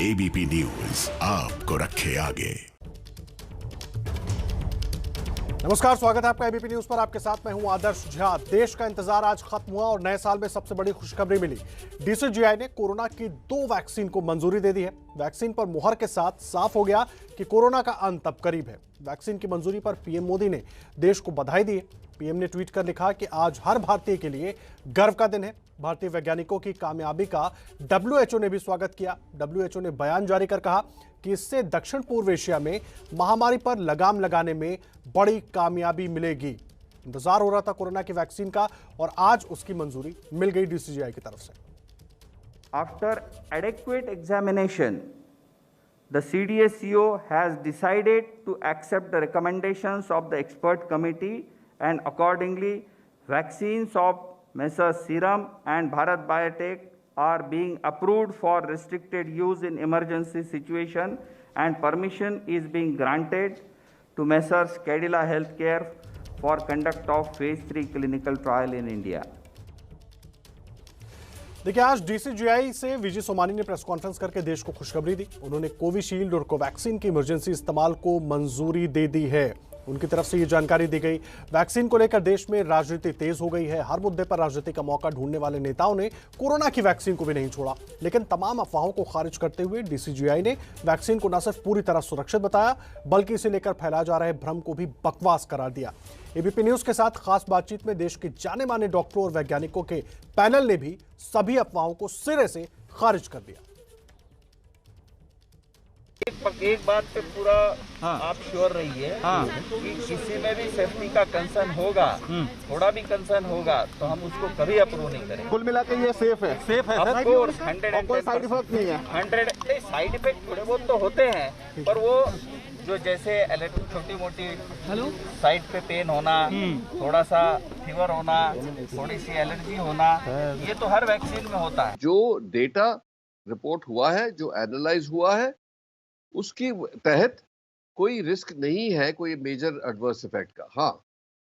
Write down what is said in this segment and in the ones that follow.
ABP news आपको रखे आगे। नमस्कार, स्वागत है आपका एबीपी न्यूज पर। आपके साथ मैं हूं आदर्श झा। देश का इंतजार आज खत्म हुआ और नए साल में सबसे बड़ी खुशखबरी मिली। डीसीजीआई ने कोरोना की 2 वैक्सीन को मंजूरी दे दी है। वैक्सीन पर मुहर के साथ साफ हो गया कि कोरोना का अंत अब करीब है। वैक्सीन की मंजूरी पर पीएम मोदी ने देश को बधाई दी है। पीएम ने ट्वीट कर लिखा कि आज हर भारतीय के लिए गर्व का दिन है। भारतीय वैज्ञानिकों की कामयाबी का डब्ल्यूएचओ ने भी स्वागत किया। डब्ल्यूएचओ ने बयान जारी कर कहा कि इससे दक्षिण पूर्व एशिया में महामारी पर लगाम लगाने में बड़ी कामयाबी मिलेगी। इंतजार हो रहा था कोरोना की वैक्सीन का और आज उसकी मंजूरी मिल गई डीसीजीआई की तरफ से। After adequate examination, the CDSCO has decided to accept the recommendations of the expert committee, and accordingly, vaccines of Messrs Serum and Bharat Biotech are being approved for restricted use in emergency situation, and permission is being granted to Messrs Cadila Healthcare for conduct of phase 3 clinical trial in India. देखिए, आज DCGI से विजय सोमानी ने press conference करके देश को खुशखबरी दी। उन्होंने Covishield और कोवैक्सीन की इमरजेंसी इस्तेमाल को मंजूरी दे दी है। उनकी तरफ से ये जानकारी दी गई। वैक्सीन को लेकर देश में राजनीति तेज हो गई है। हर मुद्दे पर राजनीति का मौका ढूंढने वाले नेताओं ने कोरोना की वैक्सीन को भी नहीं छोड़ा, लेकिन तमाम अफवाहों को खारिज करते हुए डीसीजीआई ने वैक्सीन को न सिर्फ पूरी तरह सुरक्षित बताया, बल्कि इसे लेकर फैलाए जा रहे भ्रम को भी बकवास करार दिया। एबीपी न्यूज के साथ खास बातचीत में देश के जाने माने डॉक्टरों और वैज्ञानिकों के पैनल ने भी सभी अफवाहों को सिरे से खारिज कर दिया। एक बात पे पूरा आप श्योर रहिए कि किसी में भी सेफ्टी का कंसर्न होगा, थोड़ा भी कंसर्न होगा तो हम उसको कभी अप्रूव नहीं करेंगे। कुल मिला के ये सेफ है ऑफ कोर्स 100 कोई साइड इफेक्ट नहीं है। 100 साइड इफेक्ट थोड़े बहुत तो होते हैं, पर वो जो जैसे छोटी मोटी साइड पे पेन होना, थोड़ा सा फीवर होना, थोड़ी सी एलर्जी होना, ये तो हर वैक्सीन में होता है। जो डेटा रिपोर्ट हुआ है, जो एनालाइज हुआ है, उसके तहत कोई रिस्क नहीं है कोई मेजर एडवर्स इफेक्ट का। हाँ,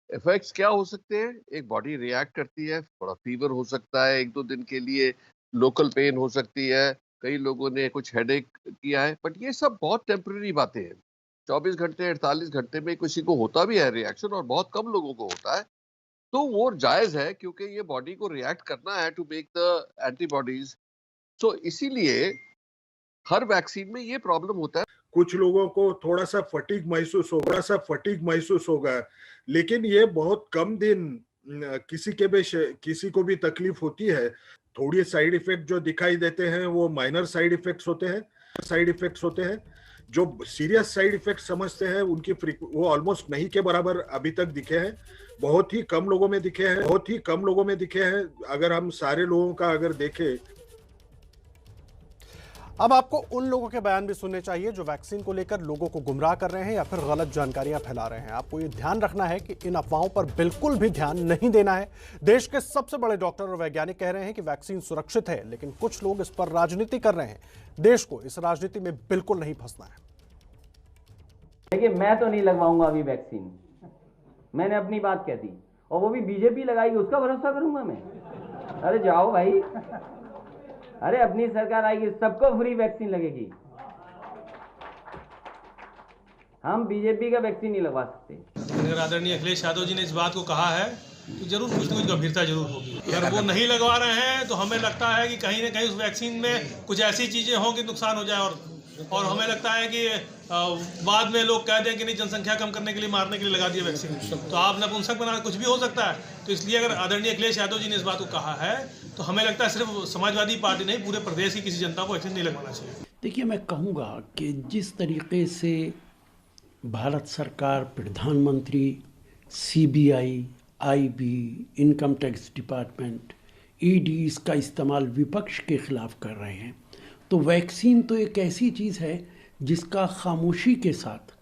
इफेक्ट्स क्या हो सकते हैं? एक बॉडी रिएक्ट करती है, थोड़ा फीवर हो सकता है, 1-2 दिन के लिए लोकल पेन हो सकती है, कई लोगों ने कुछ हेडेक किया है, बट ये सब बहुत टेम्पररी बातें हैं। 24 घंटे 48 घंटे में किसी को होता भी है रिएक्शन, और बहुत कम लोगों को होता है, तो वो जायज़ है क्योंकि ये बॉडी को रिएक्ट करना है टू मेक द एंटीबॉडीज। तो इसीलिए हर वैक्सीन में ये प्रॉब्लम होता है। कुछ लोगों को थोड़ा सा फटीग महसूस होगा, लेकिन ये बहुत कम दिन किसी को भी तकलीफ होती है। थोड़ी साइड इफेक्ट जो दिखाई देते हैं वो माइनर साइड इफेक्ट्स होते हैं। जो सीरियस साइड इफेक्ट समझते हैं उनकी वो ऑलमोस्ट नहीं के बराबर अभी तक दिखे हैं। बहुत ही कम लोगों में दिखे हैं। अगर हम सारे लोगों का अगर देखें, अब आपको उन लोगों के बयान भी सुनने चाहिए जो वैक्सीन को लेकर लोगों को गुमराह कर रहे हैं या फिर गलत जानकारियां फैला रहे हैं। आपको ये ध्यान रखना है कि इन अफवाहों पर बिल्कुल भी ध्यान नहीं देना है। देश के सबसे बड़े डॉक्टर और वैज्ञानिक कह रहे हैं कि वैक्सीन सुरक्षित है, लेकिन कुछ लोग इस पर राजनीति कर रहे हैं। देश को इस राजनीति में बिल्कुल नहीं फंसना है। देखिए, मैं तो नहीं लगवाऊंगा अभी वैक्सीन। मैंने अपनी बात कह दी, और वो भी बीजेपी लगाएगी उसका भरोसा करूंगा मैं? अरे जाओ भाई, अरे अपनी सरकार आएगी, सबको फ्री वैक्सीन लगेगी। हम बीजेपी का वैक्सीन नहीं लगवा सकते। अगर आदरणीय अखिलेश यादव जी ने इस बात को कहा है तो जरूर कुछ न कुछ गंभीरता जरूर होगी। अगर वो नहीं लगवा रहे हैं तो हमें लगता है कि कहीं ना कहीं उस वैक्सीन में कुछ ऐसी चीजें हों कि नुकसान हो जाए, और हमें लगता है कि बाद में लोग कह दें कि नहीं, जनसंख्या कम करने के लिए, मारने के लिए लगा दिया वैक्सीन, तो आप नपुंसक बना, कुछ भी हो सकता है। तो इसलिए अगर आदरणीय अखिलेश यादव जी ने इस बात को कहा है तो हमें लगता है सिर्फ समाजवादी पार्टी नहीं, पूरे प्रदेश की किसी जनता को वैक्सीन नहीं लगवाना चाहिए। देखिए, मैं कहूँगा कि जिस तरीके से भारत सरकार, प्रधानमंत्री, CBI, IB, income tax department, ED इसका इस्तेमाल विपक्ष के खिलाफ कर रहे हैं, तो वैक्सीन तो एक ऐसी चीज़ है जिसका खामोशी के साथ,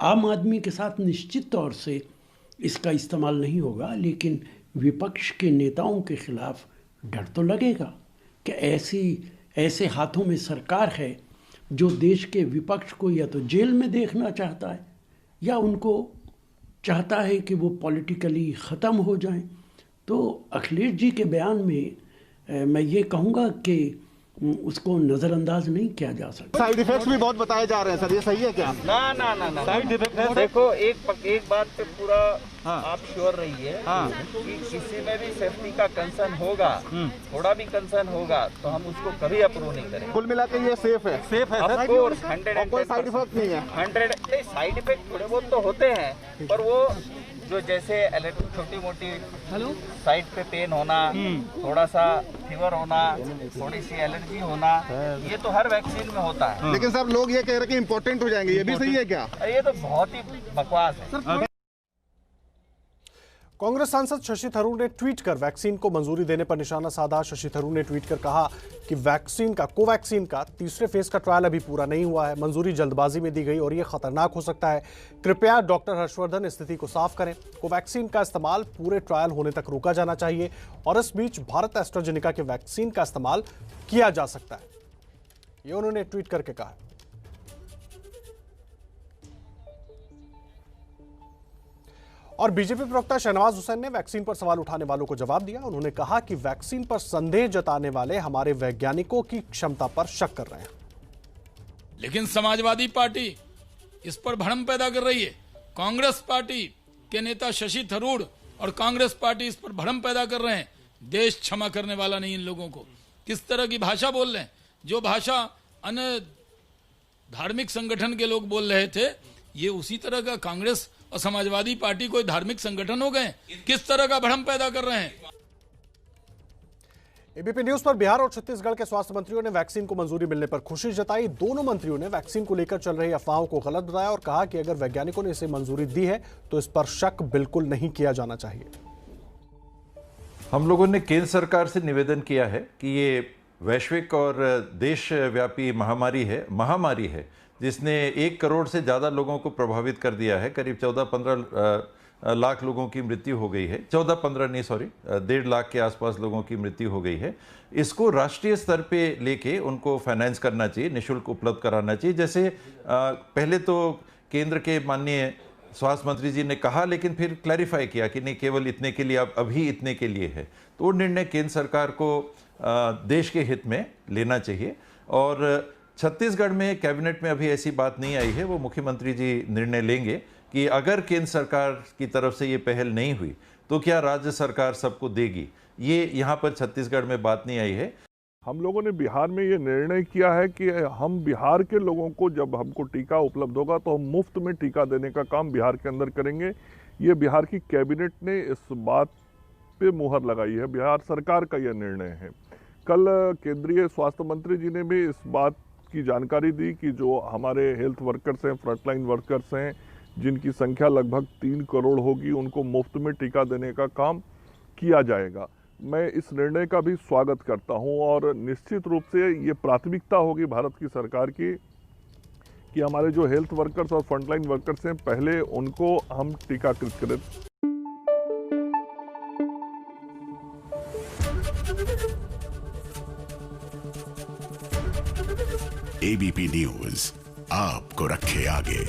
आम आदमी के साथ निश्चित तौर से इसका इस्तेमाल नहीं होगा, लेकिन विपक्ष के नेताओं के खिलाफ डर तो लगेगा कि ऐसे हाथों में सरकार है जो देश के विपक्ष को या तो जेल में देखना चाहता है या उनको चाहता है कि वो पॉलिटिकली ख़त्म हो जाएं। तो अखिलेश जी के बयान में मैं ये कहूँगा कि उसको नज़रअंदाज नहीं किया जा सकता। साइड इफेक्ट्स भी बहुत बताए जा रहे हैं सर, ये सही है क्या? ना साइड इफेक्ट है। देखो एक बात पे पूरा आप श्योर रहिए कि किसी में भी सेफ्टी का कंसर्न होगा, थोड़ा भी कंसर्न होगा तो हम उसको कभी अप्रूव नहीं करेंगे। कुल मिला के ये सेफ है ऑफ कोर्स 100 कोई साइड इफेक्ट नहीं है। 100 साइड इफेक्ट थोड़े बहुत तो होते हैं, पर वो जो जैसे छोटी मोटी साइड पे पेन होना, थोड़ा सा फीवर होना, थोड़ी सी एलर्जी होना, ये तो हर वैक्सीन में होता है। लेकिन सब लोग ये कह रहे हैं कि इम्पोर्टेंट हो जाएंगे, ये भी सही है क्या? ये तो बहुत ही बकवास है। कांग्रेस सांसद शशि थरूर ने ट्वीट कर वैक्सीन को मंजूरी देने पर निशाना साधा। शशि थरूर ने ट्वीट कर कहा कि कोवैक्सीन का तीसरे फेज का ट्रायल अभी पूरा नहीं हुआ है, मंजूरी जल्दबाजी में दी गई और यह खतरनाक हो सकता है। कृपया डॉक्टर हर्षवर्धन स्थिति को साफ करें। कोवैक्सीन का इस्तेमाल पूरे ट्रायल होने तक रोका जाना चाहिए और इस बीच भारत एस्ट्राजेनेका के वैक्सीन का इस्तेमाल किया जा सकता है, ये उन्होंने ट्वीट करके कहा। और बीजेपी प्रवक्ता शहनवाज हुसैन ने वैक्सीन पर सवाल उठाने वालों को जवाब दिया। उन्होंने कहा कि वैक्सीन पर संदेह जताने वाले हमारे वैज्ञानिकों की क्षमता पर शक कर रहे हैं, लेकिन समाजवादी पार्टी इस पर भ्रम पैदा कर रही है। कांग्रेस पार्टी के नेता शशि थरूर और कांग्रेस पार्टी इस पर भ्रम पैदा कर रहे हैं। देश क्षमा करने वाला नहीं इन लोगों को। किस तरह की भाषा बोल रहे हैं, जो भाषा अन्य धार्मिक संगठन के लोग बोल रहे थे, ये उसी तरह का कांग्रेस और समाजवादी पार्टी कोई धार्मिक संगठन हो गए। किस तरह का भ्रम पैदा कर रहे हैं। एबीपी न्यूज पर बिहार और छत्तीसगढ़ के स्वास्थ्य मंत्रियों ने वैक्सीन को मंजूरी मिलने पर खुशी जताई। दोनों मंत्रियों ने वैक्सीन को लेकर चल रही अफवाहों को गलत बताया और कहा कि अगर वैज्ञानिकों ने इसे मंजूरी दी है तो इस पर शक बिल्कुल नहीं किया जाना चाहिए। हम लोगों ने केंद्र सरकार से निवेदन किया है कि ये वैश्विक और देशव्यापी महामारी है जिसने 1 करोड़ से ज़्यादा लोगों को प्रभावित कर दिया है। करीब 14-15 लाख लोगों की मृत्यु हो गई है। 1.5 लाख के आसपास लोगों की मृत्यु हो गई है। इसको राष्ट्रीय स्तर पे लेके उनको फाइनेंस करना चाहिए, निःशुल्क उपलब्ध कराना चाहिए। जैसे पहले तो केंद्र के माननीय स्वास्थ्य मंत्री जी ने कहा, लेकिन फिर क्लैरिफाई किया कि नहीं, केवल इतने के लिए, अब अभी इतने के लिए है। तो वो निर्णय केंद्र सरकार को देश के हित में लेना चाहिए। और छत्तीसगढ़ में कैबिनेट में अभी ऐसी बात नहीं आई है। वो मुख्यमंत्री जी निर्णय लेंगे कि अगर केंद्र सरकार की तरफ से ये पहल नहीं हुई तो क्या राज्य सरकार सबको देगी। ये यहाँ पर छत्तीसगढ़ में बात नहीं आई है। हम लोगों ने बिहार में ये निर्णय किया है कि हम बिहार के लोगों को, जब हमको टीका उपलब्ध होगा तो हम मुफ्त में टीका देने का काम बिहार के अंदर करेंगे। ये बिहार की कैबिनेट ने इस बात पे मुहर लगाई है, बिहार सरकार का यह निर्णय है। कल केंद्रीय स्वास्थ्य मंत्री जी ने भी इस बात की जानकारी दी कि जो हमारे हेल्थ वर्कर्स हैं, फ्रंटलाइन वर्कर्स हैं, जिनकी संख्या लगभग 3 करोड़ होगी, उनको मुफ्त में टीका देने का काम किया जाएगा। मैं इस निर्णय का भी स्वागत करता हूं और निश्चित रूप से ये प्राथमिकता होगी भारत की सरकार की कि हमारे जो हेल्थ वर्कर्स और फ्रंटलाइन वर्कर्स हैं, पहले उनको हम टीकाकृत करें। एबीपी न्यूज आपको रखे आगे।